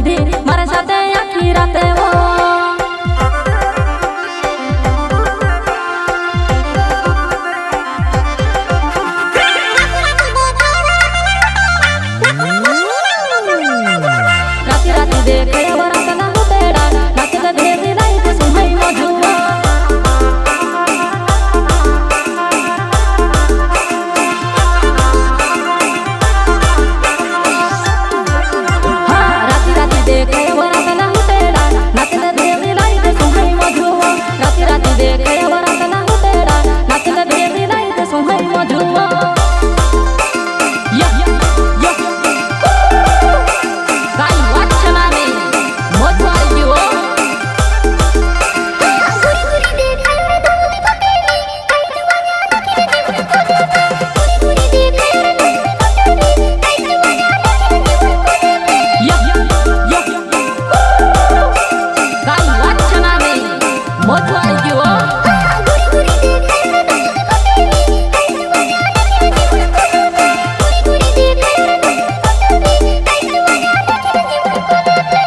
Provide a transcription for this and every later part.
दीदी मारे साथे आखी राते वो राती राती देखे वरात ना तेरा नाचले भेदी लाई ते सुहाई मजुआ देखे वरात ना तेरा नाचले भेदी लाई ते सुहाई मजुआ राती राती देखे वरात ना तेरा नाचले भेदी लाई ते सुहाई मजुआ काय वाचना ने मधुआई जीवो गुरी गुरी देखाई रे धुनी पटेली काय जुवाना नखरे जीवन को देते गुरी गुरी देखाई रे धुनी पटेली काय जुवाना नखरे जीवन को देते काय वाचना ने मधुआई जीवो गुरी गुरी देखाई रे धुनी पटेली काय जुवाना नखरे जीवन को देते गुरी गुरी देखाई रे धुनी पटेली काय जुवाना नखरे जीवन को देते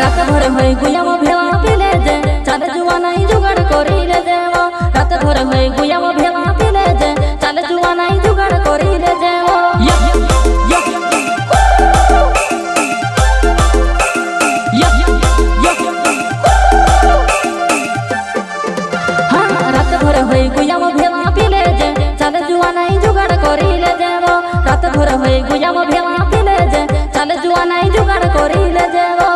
रात भर होई गुयाम भेवा पिले जे चाल जुआ नहीं जुगाड़ करिले जेवा रात भर होई गुयाम भेवा पिले जे चाल जुआ नहीं जुगाड़ करिले जेवा रात भर होई गुयाम भेवा पिले जे चाल जुआ नहीं जुगाड़ करिले जेवा रात भर होई गुयाम भेवा पिले जे चाल जुआ नहीं जुगाड़ करिले जेवा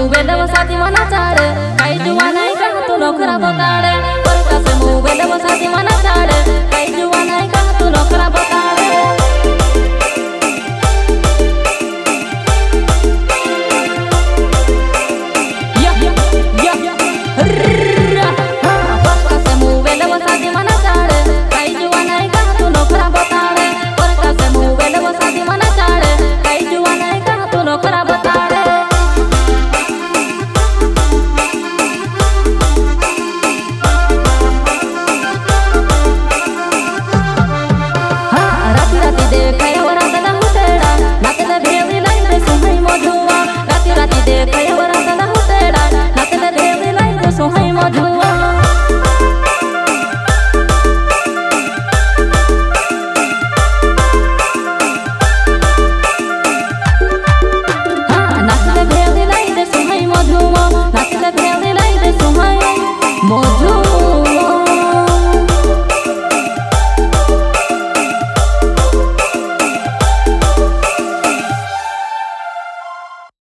मोबाईल वसाती मना चाड काही जुवा नाही का तू नोकरा बोताड परकासे मोबाईल वसाती मना चाड काही जुवा